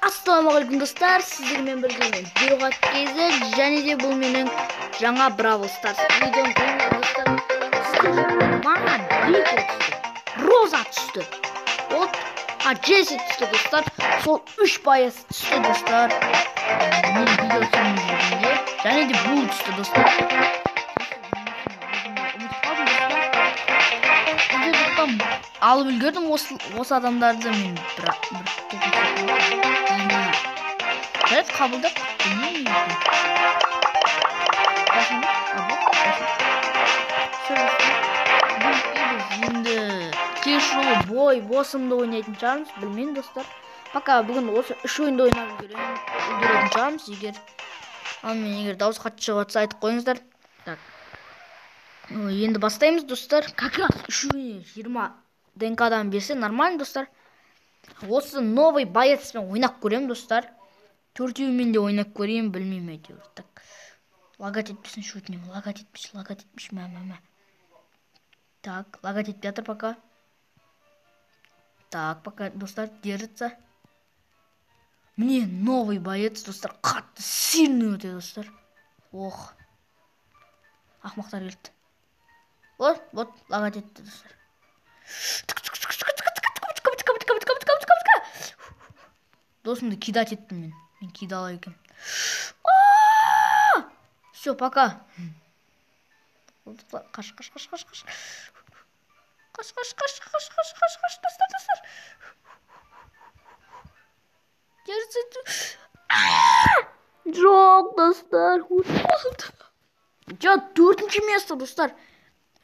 Ассалаумағалейкум достар, сіздермен бірге мен Бюроға кезі және де бұл менің жаңа Бравл Старс видеом көріңіз достар. Маған Рико түсті, Роза түсті, Джесси түсті достар. Сол 3 байыз түсті достар. Мен видео түсірмей жүргенде және де бұл түсті достар. Алып үлгердім осы адамдарды мен Evet kabulda енді кешіру бой босымды ойнайтын шығармыз, білмеймін достар. Пока бүгін осы 3 ойынды ойнап үлгеретін шығармыз. Егер дауыс қатты шығып жатса айтып қойыңыздар. Так. Енді бастаймыз достар. Как раз 3 ойын 20 ДНК-дан берсе нормально достар. Осы новый боецпен ойнап көремін достар. 4-еумен де ойнап көрейін, білмеймін әйтеуір. Так. Лагать етпесін шөтінем. Лагать етпеш, мә. Так, лагать етпей жатыр пока. Так, пока достар держится. Мне новый боец достар. Қатты сильный өте достар. Ох. Ақмақтар келді. Вот, лагать етті достар. Досымды кидать еттім мен. Мен кидала екен. Все, пока. Қаш. Қаш, достар. Жоқ, достар. Жоқ, 4-ші место, достар.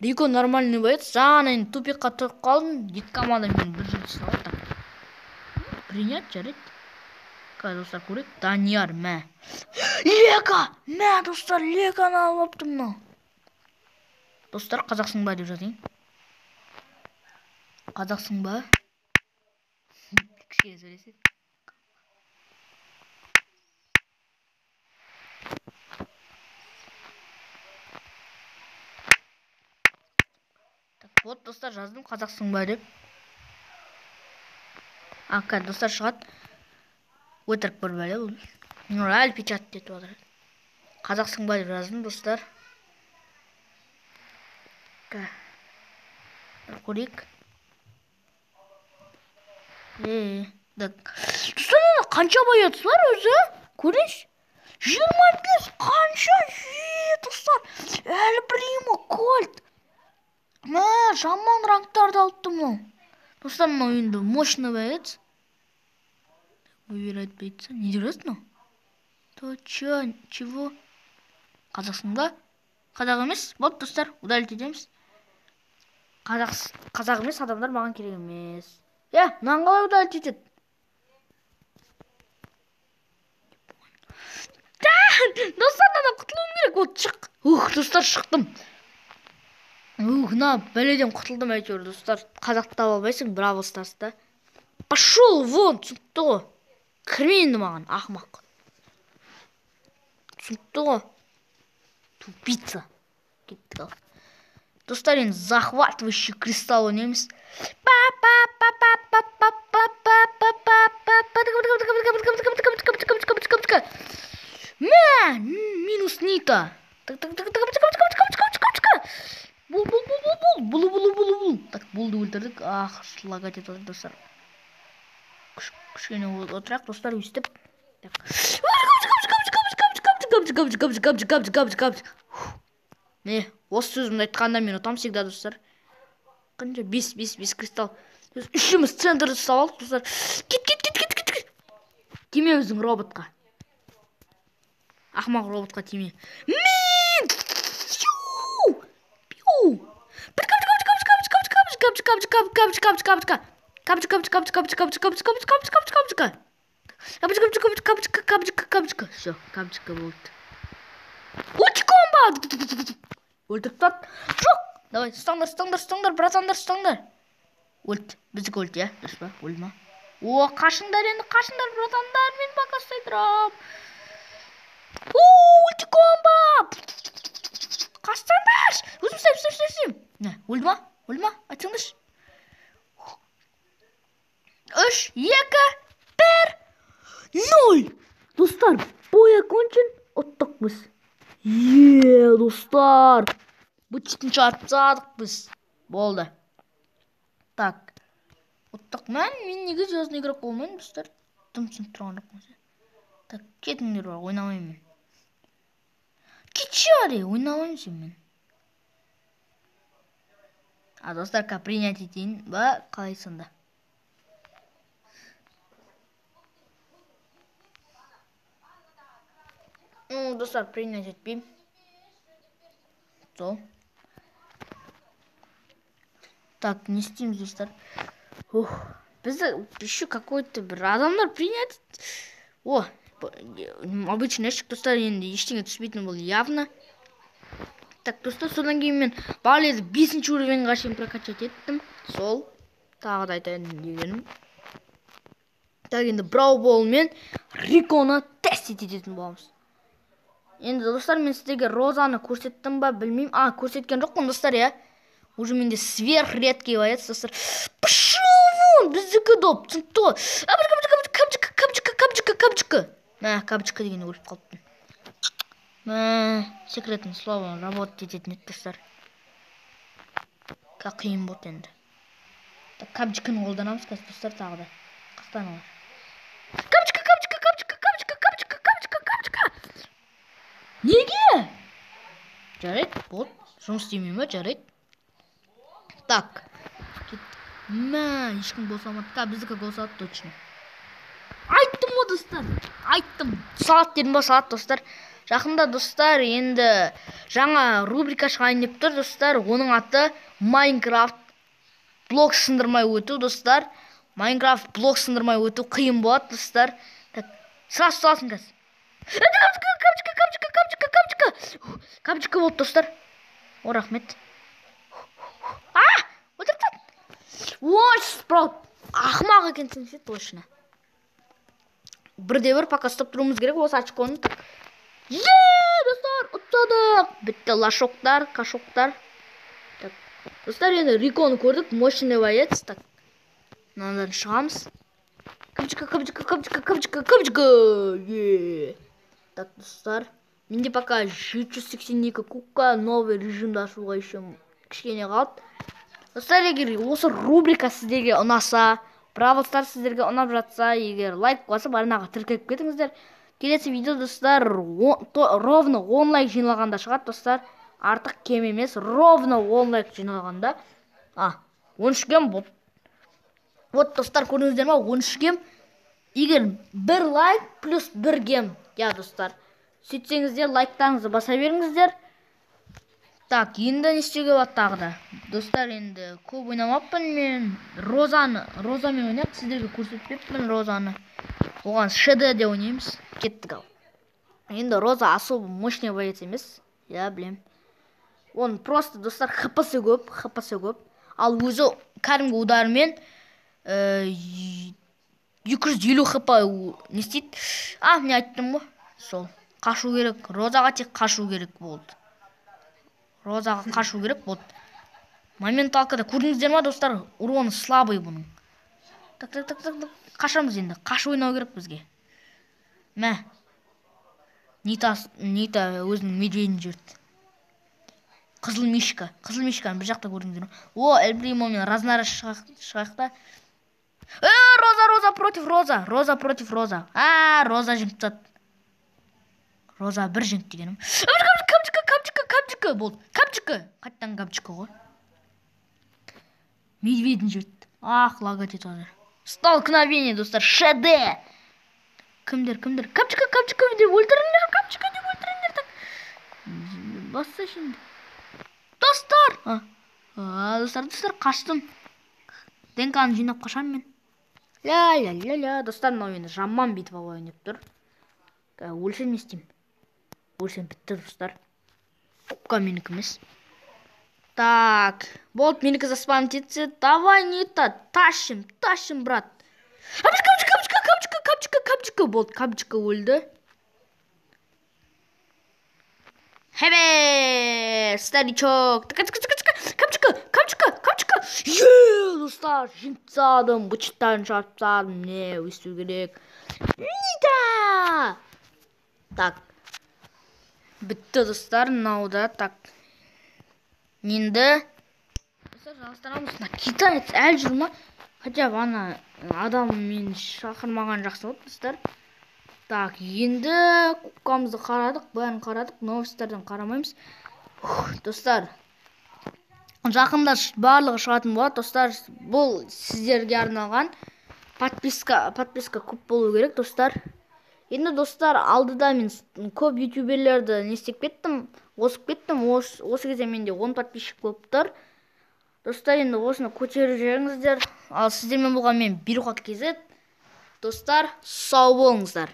Рико нормальный боец. Жаңа енді тупикқа тұрып қалдым. Екі команда мен бір жерде салды. Принять, жарайды. Достар көрек. Данияр, мә. Лека! Мә, достар, Леканы алып аптым мынау. Достар, қазақсың ба деп жатайын. Қазақсың ба? Кішкене сөйлесек. Так, вот, достар, жаздым қазақсың ба деп. Ака, достар, шығады. Өтірік бір бәле бұл. Әлі печат етіп отыр. Қазақсың ба деп жаздым достар. Көрейік. Достар, қанша боец бар өзі? Көрейш? 25 қанша? Достар, әлі Примо, Кольт. Жаман ранктарды алыпты мұнау. Достар, мұнау енді мощный боец. Выбирать бойца. Не держит, ну? То чё? Чего? Қазақсың ба? Қазақ емес. Вот, достар, удалить етеміз. Қазақ емес адамдар маған керек емес. Мынаны қалай удалить етеді? Достар, мынаны құтылуым керек. Вот, шық. Достар, шықтым. Бәледен құтылдым әйтеуір, достар. Қазақты албайсың, Бравл Старста. Пошел вон, түсінікті ғой. Кірмейінді маған, ақмақ. Түсінікті ғой. Тупица. Кеттік ал. Достар, енді захватывающий кристалл ойнаймыз. Минус Нита. Бұл. Так, бұлды өлтірдік. Лагать етіп достар. Кішкене отырақ, достар, өстіп. Осы сөзімді айтқанда мен ұтам всегда, достар. Қанша? 5 кристалл. Үшіміз центрді ұстап алдық, достар. Кет. Тиме өзің роботқа. Ақмақ роботқа тиме. Все, капчика болды. Утикомба! Өлтіріп тап. Жоқ! Давай, стаңдар, братандар, стаңдар. Өлт, біздікі өлт, дұрыс па? Өлма. Қашыңдар енді, братандар, мен бақа ұстайдырам. Утикомба! Қастаңдар! Өзім ұстайым. Өлма, айтыңдаршы. 3, 2, 1. 0. Достар, бой окончен. Оттық біз. Достар. Бұл четінші атсадық біз. Болды. Так. Оттық мен неге звездный игрок болмайын, достар? Тым түсініп тұрған жоқпын. Так, кетіңдер бар, ойнамаймын мен. Кетші аре, ойнамаймын сен мен. Достар, принять етейін ба, қалай сонда? Достар, принять етпеймін. Сол. Так, не істейміз, достар. Бізді еще какой-то бір адамдар принять. Обычный ящик, достар, енді ештеңе түспейтін бұл явно. Так, достар, содан кейін мен баледі 5-ші уровеньға шейін прокачать еттім. Сол. Тағы да айтайын дегенім. Так, енді Браубол мен Риконы тест ететін боламыз. Енді, достар, мен сіздерге Розаны көрсеттім ба, білмеймін. Көрсеткен жоқпын, достар, я. Уже менде сверхредкий боец, достар. Пошел вон, біздікі доп, цынто. Капчика деген өліп қалыптын. Секретный слово работать ететін еді, достар. Қиын болды енді. Капчиканы қолданамыз, достар, тағы да. Қастан олар. Капчика. Неге? Жарайды, болды. Жұмыс істемей ма, жарайды. Так. Ешкім болсамады. Біздікі болсады, точно. Айттым о, достар. Айттым. Салат дедім ба, салат, достар. Жақында, достар, енді жаңа рубрика шығайын деп тұр, достар. Оның аты Майнкрафт блок сындырмай өту, достар. Майнкрафт блок сындырмай өту қиын болады, достар. Так, сразу саласын қазір. Капчика болды, достар. Рахмет. Отыртады. Спраут. Ақмақ екенсің сен, точно. Бірде-бір пока стоп тұруымыз керек, осы очконы. Достар, ұттадық. Бітті лашоқтар, кашоқтар. Достар, енді Риконы көрдік, мощный боец. Так, мынадан шығамыз. Капчика. Так, достар, менде пока 782 кубка, новый режимді ашуға еще кішкене қалды. Достар, егер осы рубрика сіздерге ұнаса, Бравл Старс сіздерге ұнап жатса, егер лайк басып, арнаға тіркеліп кетіңіздер. Келесі видео, достар, ровно 10 лайк жиналғанда шығады, достар. Артық кем емес, ровно 10 лайк жиналғанда. 13 кем болды. Вот, достар, көрдіңіздер ма, 13 кем. Егер 1 лайк плюс 1 кем. Достар, сөйтсеңіздер, лайктарыңызды баса беріңіздер. Так, енді не істеуге болады тағы да. Достар, енді көп ойнамаппын мен. Розамен ойнап, сіздерге көрсетпеппін Розаны. Оған ШД де ойнаймыз. Кеттік ал. Енді Роза особо мощный боец емес. Білем. Он просто, достар, хпсы көп. Ал өзі кәдімгі удармен 250 хп не істейді. Мен айттым ғой. Сол. Қашу керек. Розаға тек қашу керек болды. Моменталкада көрдіңіздер ма, достар? Уроны слабый бұның. Так. Қашамыз енді. Қашу ойнау керек бізге. Нита өзінің медведін жүрді. Қызыл мишканы бір жақта көрдіңіздер ма? Эльбримо мен Разнара шығақта. Роза против Роза. Роза жеңіп тады. Роза бір жеңіп дегенім. Капчика болды. Қаттан капчика ғой. Медведін жүрді. Логотип тоже. Столкновение, достар. ШД. Кімдер? Капчика деп өлтіріңдер. Капчика деп өлтіріңдер. Басса şimdi. Достар. Достар, қаштым. Денканы жинап қашам мен. Ля. Достар, мынау енді жаман битва ойнап тұр. Өлсем не істеймін? Өлсем бітті, достар. Кубка менікі емес. Так, болды, менікі заспамт етсе. Давай, Нита, тащим, брат. Капчика болды, капчика өлді. Хебе, старичок. Капчика. Достар, жеңіп тастадым, бычыттарын шығарып тастадым. Не өсту керек. Нида! Так. Бітті достар, мынауда. Так. Енді жалғастырамыз. Китаец әлі жүр ма? Хотя ана адам мені шақырмаған жақсы болды достар. Так, енді кубкамызды қарадық, бәрін қарадық, новостардан қарамаймыз. Достар, жақында барлығы шығатын болады. Достар, бұл сіздерге арналған подписка көп болу керек, достар. Енді достар, алдыда мен көп ютуберлерді не істеп кеттім, осып кеттім. Осы кезде менде 10 подписчик болып тұр. Достар, енді осыны көтеріп жүріңіздер. Ал сіздермен болған мен Бируха KZ. Достар, сау болыңыздар.